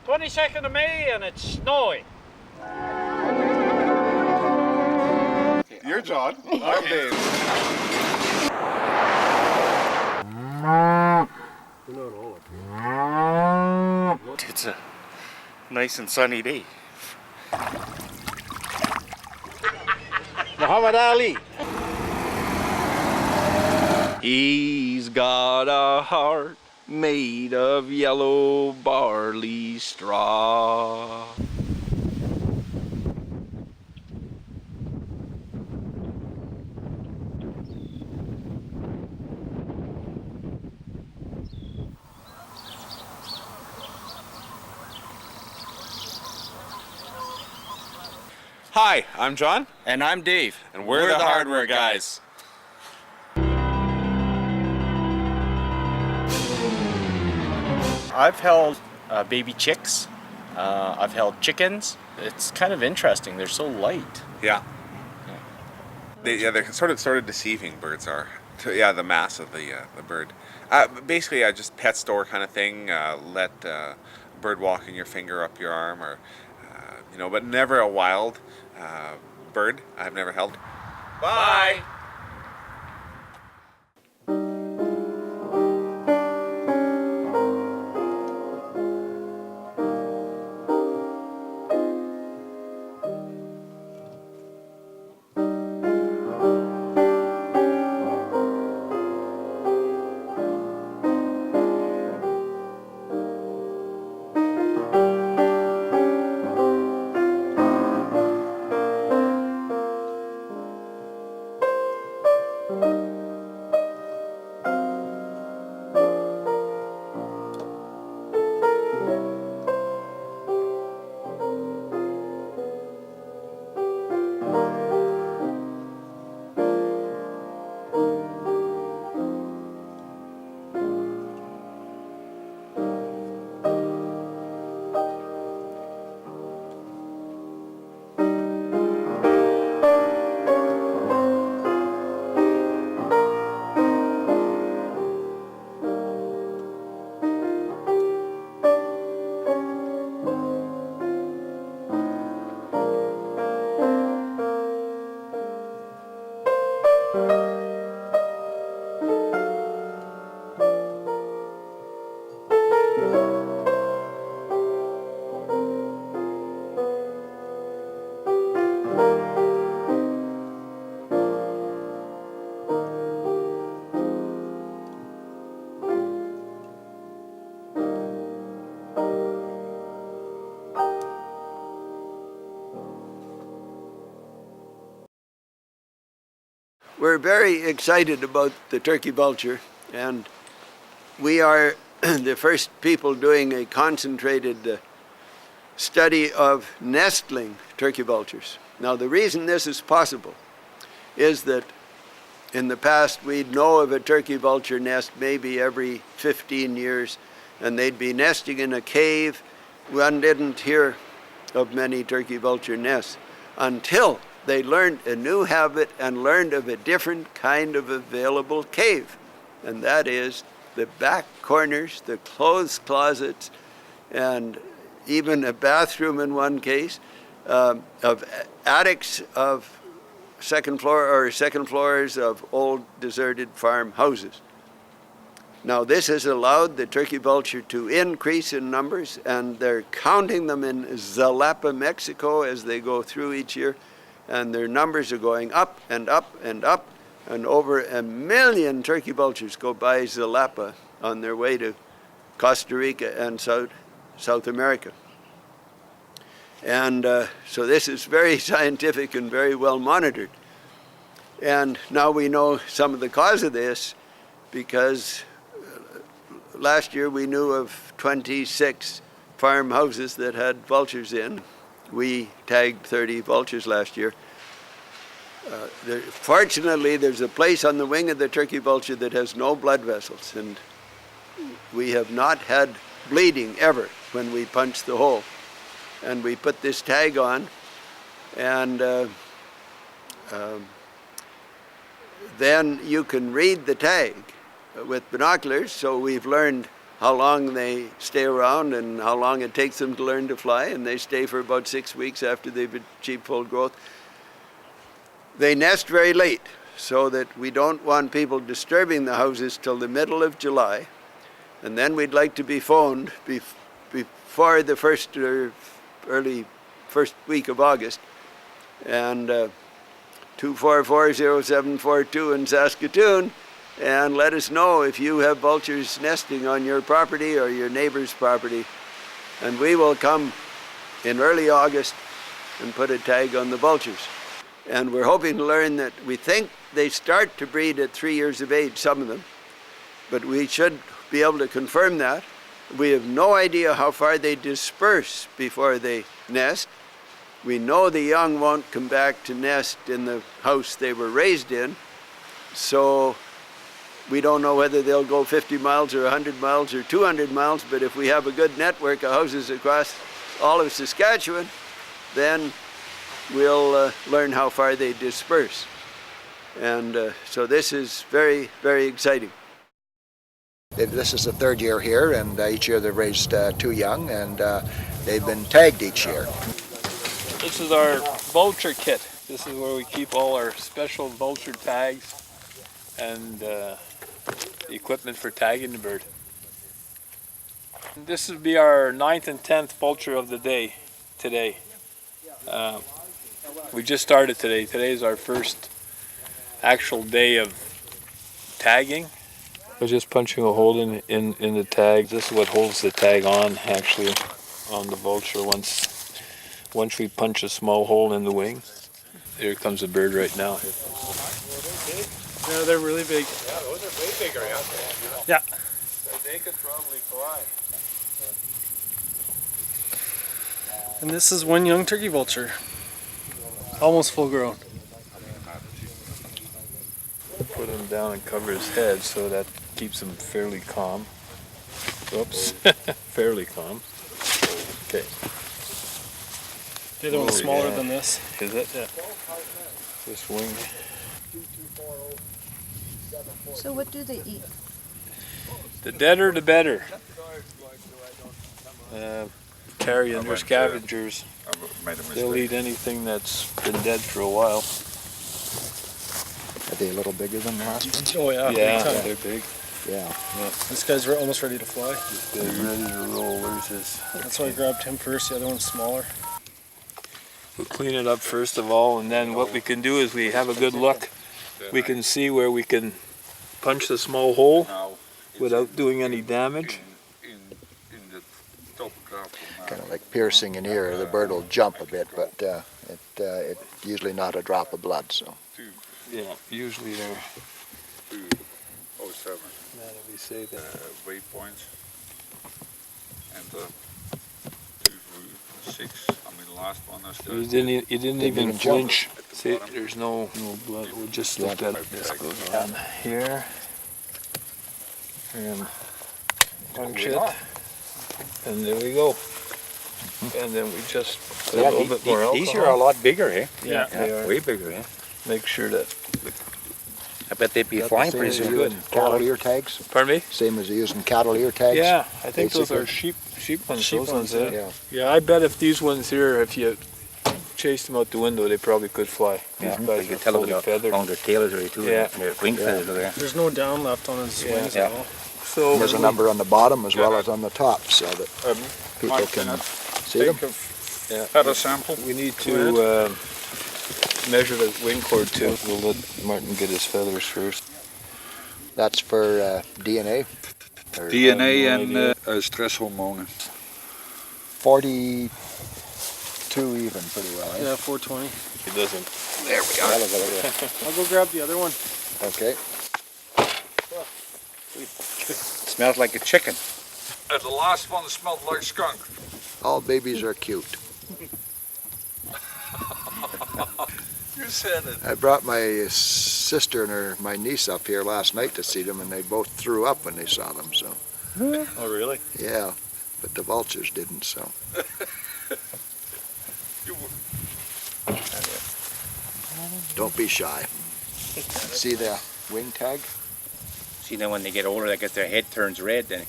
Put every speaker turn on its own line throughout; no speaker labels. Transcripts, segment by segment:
22nd of May and it's snowing.
You're John. I'm Dave.
It's a nice and sunny day.
Muhammad Ali.
He's got a heart made of yellow barley straw.
Hi, I'm John.
And I'm Dave.
And we're the Hardware Guys.
I've held baby chicks. I've held chickens. It's kind of interesting. They're so light.
Yeah. They're sort of deceiving. Birds are. Yeah, the mass of the bird. Basically, just pet store kind of thing. Let bird walking your finger up your arm, or but never a wild bird. I've never held. Bye.
We're very excited about the turkey vulture, and we are the first people doing a concentrated study of nestling turkey vultures. Now, the reason this is possible is that in the past we'd know of a turkey vulture nest maybe every 15 years, and they'd be nesting in a cave. One didn't hear of many turkey vulture nests until they learned a new habit and learned of a different kind of available cave. And that is the back corners, the clothes closets, and even a bathroom in one case, of attics of second floors of old deserted farmhouses. Now, this has allowed the turkey vulture to increase in numbers, and they're counting them in Jalapa, Mexico as they go through each year. And their numbers are going up and up and up, and over 1 million turkey vultures go by Jalapa on their way to Costa Rica and South America. And so this is very scientific and very well monitored. And now we know some of the cause of this, because last year we knew of 26 farmhouses that had vultures in. We tagged 30 vultures last year. Fortunately, there's a place on the wing of the turkey vulture that has no blood vessels, and we have not had bleeding ever when we punch the hole. And we put this tag on, and then you can read the tag with binoculars. So we've learned how long they stay around and how long it takes them to learn to fly, and they stay for about 6 weeks after they've achieved full growth. They nest very late, so that we don't want people disturbing the houses till the middle of July, and then we'd like to be phoned before the first or early first week of August, and 244-0742 in Saskatoon, and let us know if you have vultures nesting on your property or your neighbor's property, and we will come in early August and put a tag on the vultures. And we're hoping to learn that we think they start to breed at 3 years of age, some of them, but we should be able to confirm that. We have no idea how far they disperse before they nest. We know the young won't come back to nest in the house they were raised in, so we don't know whether they'll go 50 miles or 100 miles or 200 miles, but if we have a good network of houses across all of Saskatchewan, then we'll learn how far they disperse. And so this is very, very exciting.
This is the third year here, and each year they've raised 2 young, and they've been tagged each year.
This is our vulture kit. This is where we keep all our special vulture tags and the equipment for tagging the bird. This would be our 9th and 10th vulture of the day today. We just started today. Today is our first actual day of tagging. We're just punching a hole in the tag. This is what holds the tag on, actually, on the vulture. Once we punch a small hole in the wing, here comes the bird right now.
Yeah, they're really big.
Yeah, those are way bigger, yeah.
Yeah.
They could probably fly.
And this is one young turkey vulture. Almost full grown.
Put him down and cover his head so that keeps him fairly calm. Oops, fairly calm. Okay.
The other one's
Oh,
smaller
yeah.
than this.
Is it?
Yeah.
This wing.
So what do they eat?
The deader, the better. Carrion, they're scavengers. They'll eat anything that's been dead for a while.
Are they a little bigger than the last ones?
Oh yeah.
Yeah,
big time.
they're big.
Yeah.
This guy's almost ready to fly.
They're ready to roll. Where's his?
That's why I grabbed him first. The other one's smaller.
We'll clean it up first of all, and then what we can do is we have a good look. We can see where we can punch the small hole without doing any damage.
Kind of like piercing an ear. The bird will jump a bit, but it's usually not a drop of blood. So.
Yeah, usually they're.
207
Now that we say that.
weight points and 206. I mean, the last one is
You didn't
Didn't
even
even jump.
flinch. See, there's no blood. We'll just look at this goes on here and punch it, and there we go. And then we just put a little bit more alcohol.
These are a lot bigger, eh?
Yeah, they are.
Way bigger, eh?
Make sure that.
I bet they'd be
Is that
flying
the same
pretty
as
soon.
you using cattle ear tags?
Pardon me?
Same as they using cattle ear tags?
Yeah, I think those
basically.
are sheep ones.
Sheep
those ones,
ones,
yeah.
Yeah.
Yeah, I bet if these ones here, if you chased them out the window, they probably could fly.
Yeah,
These
you
guys are
could tell
fully
how
feathered.
long their tail is already too.
Yeah.
Their wing feathers are there.
There's no down left on his wings
Yeah.
at all.
So
There's a number on the bottom as well as on the top, so that people
Mike,
can
can
see them.
Yeah.
Feather sample.
We need to measure the wing cord too. We'll let Martin get his feathers first.
That's for DNA. Or
DNA
no
en
idea.
stresshormonen.
42 even, pretty well. Eh?
Yeah, 420.
He doesn't.
There we are.
I'll go grab the other one.
Okay.
Smells like a chicken.
And the last one smelled like skunk.
All babies are cute.
You said it.
I brought my sister and my niece up here last night to see them, and they both threw up when they saw them. So
Oh, really?
yeah, but the vultures didn't. So don't be shy. See the wing tag?
See, then when they get older, I guess their head turns red. Then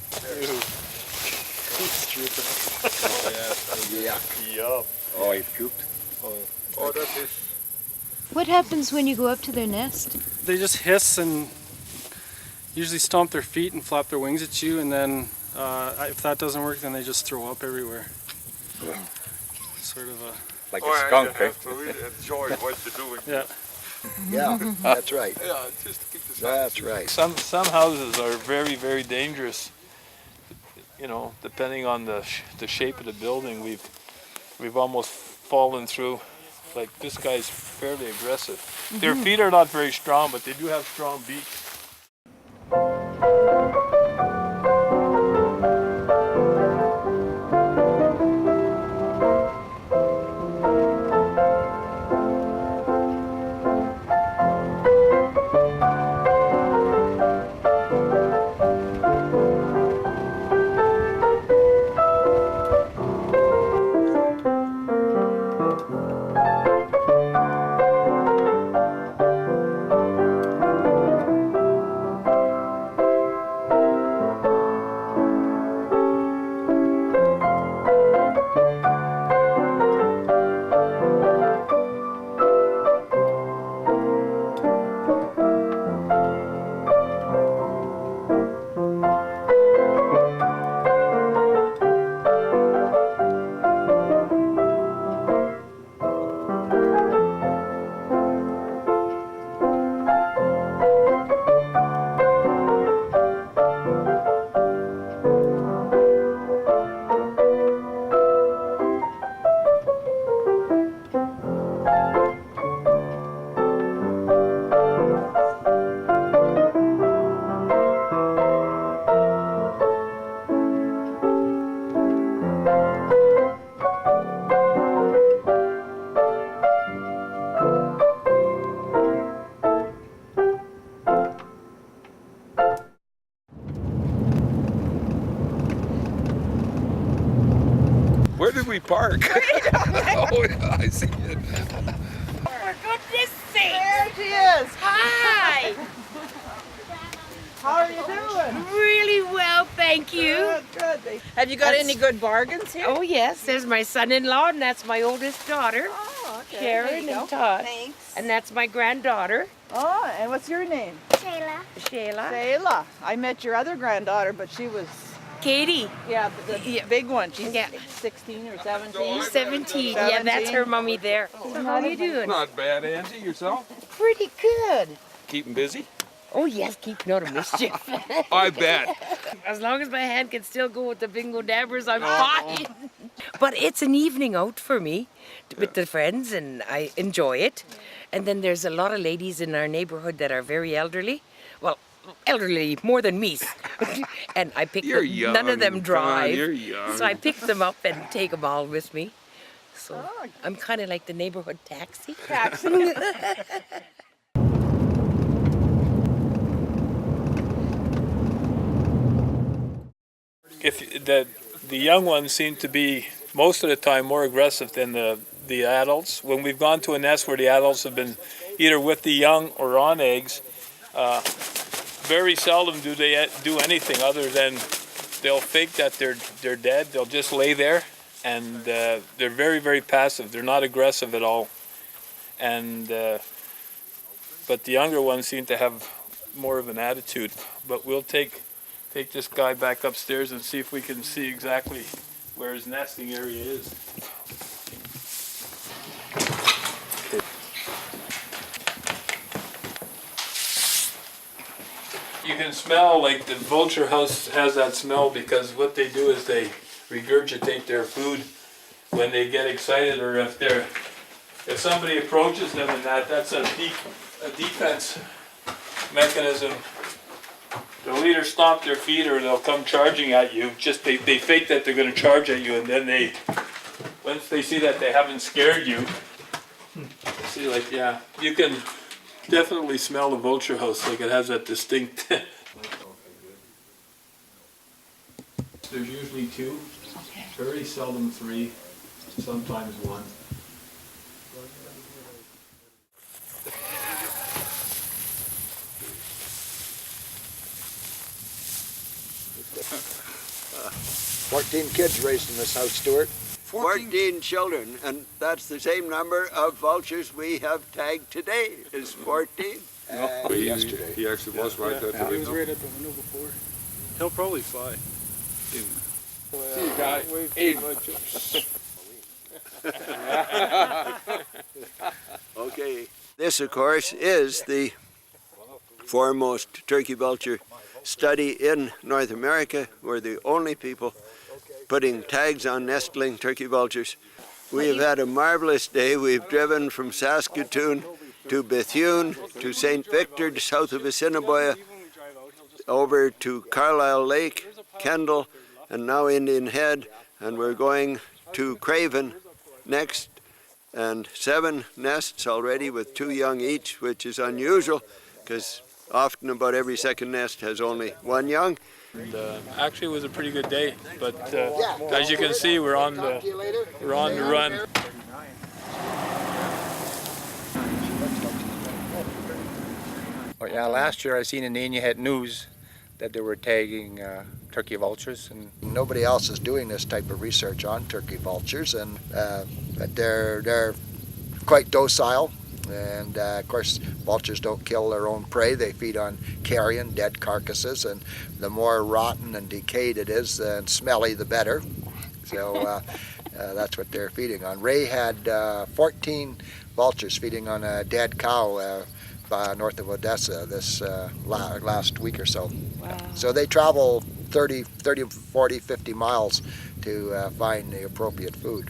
Oh, he puked.
Oh, that is.
What happens when you go up to their nest?
They just hiss and usually stomp their feet and flap their wings at you, and then if that doesn't work, then they just throw up everywhere. Sort of a...
Like
Oh,
a
yeah,
skunk,
you
right?
have to really enjoy what you're doing.
Yeah.
Yeah, that's right.
Yeah, just to keep the
That's right.
Some houses are very, very dangerous. You know, depending on the shape of the building, we've almost fallen through. Like this guy's fairly aggressive. Their feet are not very strong, but they do have strong beaks.
Where did we park? Oh, yeah, I see it.
For goodness sake!
There she is.
Hi!
How are you doing?
Really well, thank you.
Good, good. Have you got any good bargains here?
Oh yes, there's my son-in-law, and that's my oldest daughter,
Oh, okay.
Sharon
There you
and
go.
Todd.
Thanks.
And that's my granddaughter,
Oh, and what's your name?
Shayla.
Sayla. I met your other granddaughter, but she was,
Katie,
yeah, the big one. She's
Yeah.
16 or 17.
17. Yeah, that's her mommy there. So how you doing?
Not bad, Angie. Yourself?
Pretty good.
Keeping busy?
Oh yes, keeping out of mischief.
I bet.
As long as my hand can still go with the bingo dabbers, I'm fine. But it's an evening out for me with the friends, and I enjoy it. And then there's a lot of ladies in our neighborhood that are very elderly. Well, elderly more than me. And I pick
You're
them.
young.
None of them
Come on,
drive.
you're young.
So I pick them up and take them all with me. So I'm kind of like the neighborhood taxi.
If the young ones seem to be most of the time more aggressive than the adults. When we've gone to a nest where the adults have been either with the young or on eggs, very seldom do they do anything other than they'll fake that they're dead. They'll just lay there, and they're very, very passive. They're not aggressive at all. And but the younger ones seem to have more of an attitude. But we'll take this guy back upstairs and see if we can see exactly where his nesting area is. You can smell, like the vulture house has that smell, because what they do is they regurgitate their food when they get excited, or if somebody approaches them, and that's a defense mechanism. They'll either stomp their feet or they'll come charging at you. Just they fake that they're going to charge at you, and then once they see that they haven't scared you, see, like, yeah, you can definitely smell the vulture house. Like, it has that distinct. There's usually two, very seldom three, sometimes one.
14 kids raised in this house, Stuart.
14 children, and that's the same number of vultures we have tagged today, is 14.
Yesterday.
He actually was right there.
He was right at the window before. He'll probably fly.
See you guys. 8 vultures.
Okay. This, of course, is the foremost turkey vulture study in North America. We're the only people putting tags on nestling turkey vultures. We have had a marvelous day. We've driven from Saskatoon to Bethune to St. Victor, south of Assiniboia, over to Carlisle Lake, Kendall, and now Indian Head, and we're going to Craven next, and 7 nests already with 2 young each, which is unusual because often about every second nest has only 1 young.
And, actually, it was a pretty good day, but as you can see, we're on the run.
Oh, yeah, last year I seen in the Indian Head News that they were tagging turkey vultures, and
nobody else is doing this type of research on turkey vultures, and they're quite docile. And of course, vultures don't kill their own prey. They feed on carrion, dead carcasses, and the more rotten and decayed it is and smelly, the better. So that's what they're feeding on. Ray had 14 vultures feeding on a dead cow north of Odessa this last week or so.
Wow.
So they travel 30, 40, 50 miles to find the appropriate food.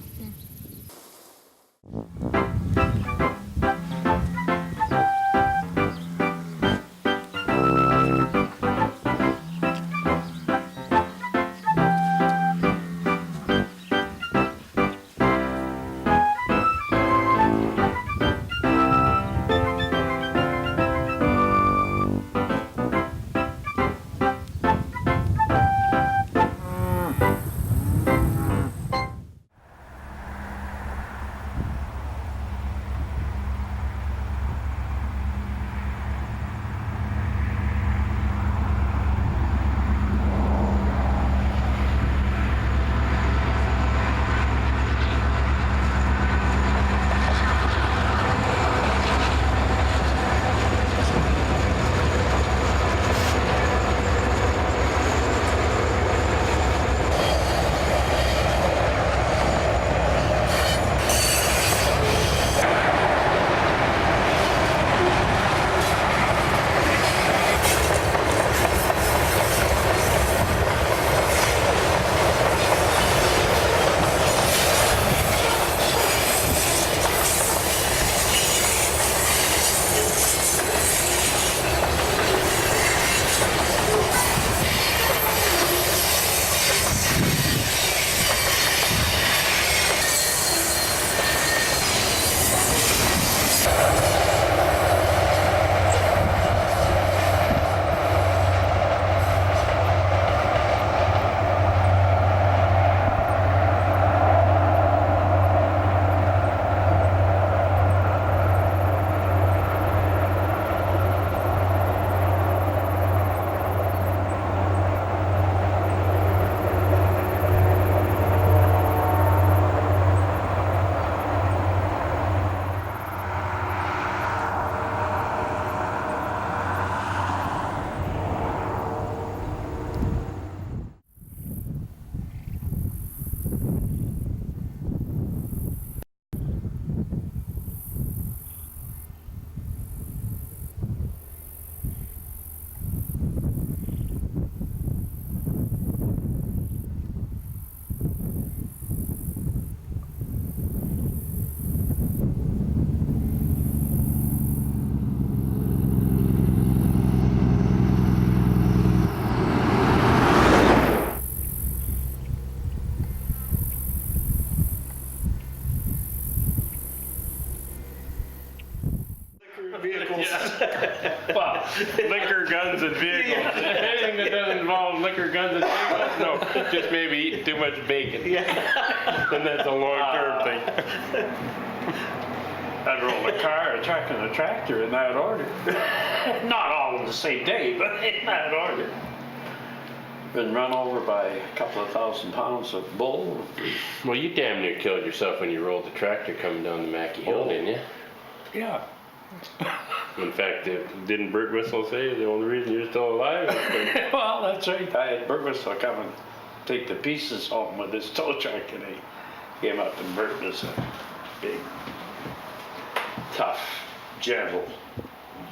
Well, liquor, guns, and vehicles. Anything that doesn't involve liquor, guns, and vehicles, no. Just maybe eating too much bacon. Yeah. And that's a long-term thing. I'd roll a car, a truck, and a tractor in that order. Not all on the same day, but in that order.
been run over by a couple of 1,000 pounds of bull.
Well, you damn near killed yourself when you rolled the tractor coming down the Mackey Hill, didn't you?
Yeah.
In fact, didn't Bert Whistle say the only reason you're still alive is because...
Well, that's right. I had Bert Whistle come and take the pieces home with his tow truck, and he came up and Bert was a big, tough, gentle,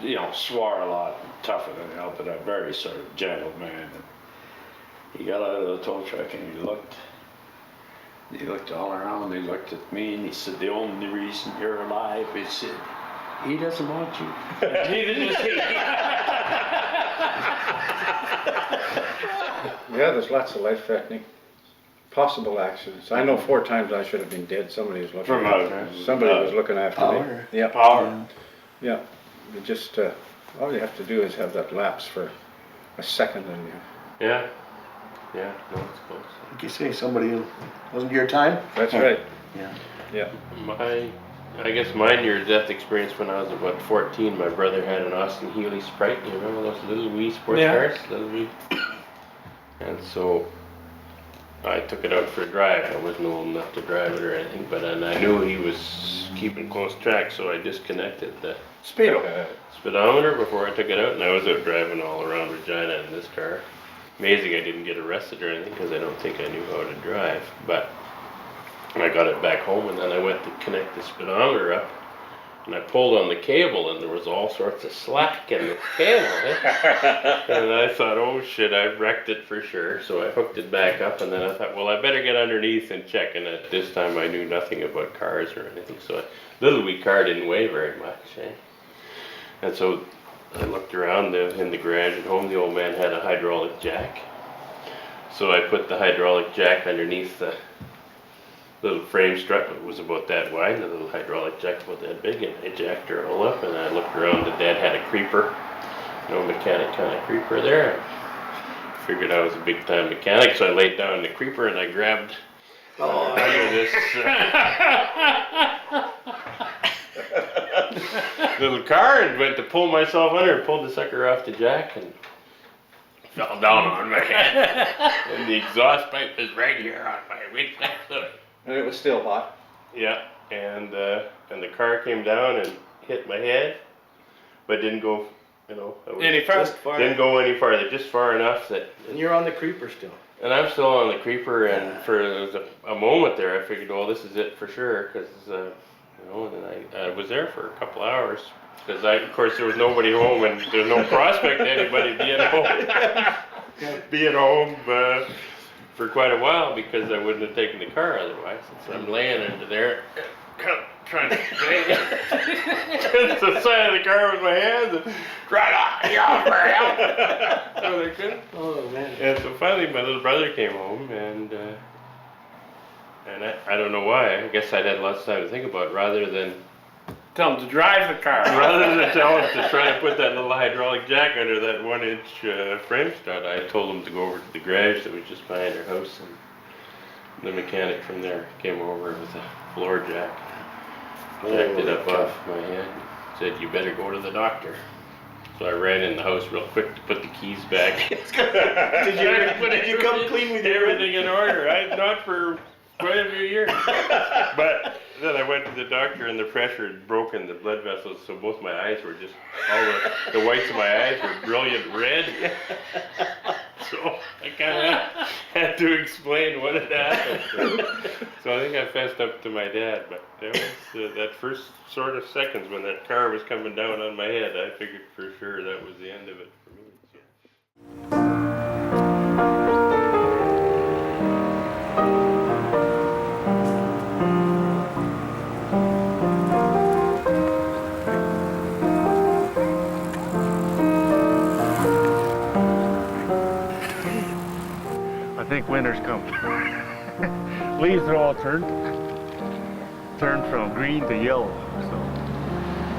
you know, swore a lot, tougher than hell, but a very sort of gentle man. And he got out of the tow truck and he looked all around, he looked at me and he said, the only reason you're alive, he said, he doesn't want you. Neither does he.
Yeah, there's lots of life-threatening possible accidents. I know 4 times I should have been dead. Somebody was looking after me. Yeah.
Power.
Yeah. You just all you have to do is have that lapse for a second, and you.
Yeah. Yeah. No, it's close.
Like you say, somebody who wasn't your time.
That's right.
Yeah.
Yeah.
I guess my near-death experience when I was about 14, my brother had an Austin Healey Sprite. You remember those little wee sports cars? Little wee. And so I took it out for a drive. I wasn't old enough to drive it or anything, but and I knew he was keeping close track, so I disconnected the speedometer before I took it out, and I was out driving all around Regina in this car. Amazing I didn't get arrested or anything because I don't think I knew how to drive, but I got it back home, and then I went to connect the speedometer up, and I pulled on the cable, and there was all sorts of slack in the cable. And I thought, oh shit, I've wrecked it for sure. So I hooked it back up, and then I thought, well, I better get underneath and check. And at this time, I knew nothing about cars or anything, so a little wee car didn't weigh very much. And so I looked around in the garage at home. The old man had a hydraulic jack. So I put the hydraulic jack underneath the little frame strut. It was about that wide, the little hydraulic jack about that big, and I jacked her all up, and I looked around. The dad had a creeper, mechanic kind of creeper there. I figured I was a big time mechanic, so I laid down in the creeper and I grabbed this little car and went to pull myself under and pulled the sucker off the jack and fell down on my head. And the exhaust pipe is right here on my windshield.
And it was still hot.
Yeah, and the car came down and hit my head, but didn't go,
Any farther?
Didn't go any farther, just far enough that.
And you're on the creeper still.
And I'm still on the creeper, and for a moment there, I figured, well, this is it for sure, because and then I was there for a couple hours, because of course there was nobody home, and there's no prospect to anybody being home for quite a while, because I wouldn't have taken the car otherwise. So I'm laying under there, trying to bang against the side of the car with my hands and trying to yell for help. So they couldn't.
Oh man.
And so finally my little brother came home, and I don't know why. I guess I'd had lots of time to think about it, rather than
Tell him to drive the car.
rather than tell him to try to put that little hydraulic jack under that 1-inch frame strut, I told him to go over to the garage that was just behind our house, and the mechanic from there came over with a floor jack, jacked it up off my head, and said, "You better go to the doctor." So I ran in the house real quick to put the keys back.
Did you come clean with
everything in order? Not for quite a few years. But then I went to the doctor, and the pressure had broken the blood vessels, so both my eyes were just, all the whites of my eyes were brilliant red. So I kind of had to explain what had happened. So I think I fessed up to my dad, but that was that first sort of seconds when that car was coming down on my head, I figured for sure that was the end of it for me.
I think winter's come. Leaves are all turned from green to yellow, so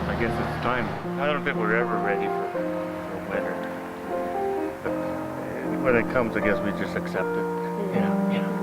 I guess it's time. I don't think we're ever ready for winter. But when it comes, I guess we just accept it.
Yeah.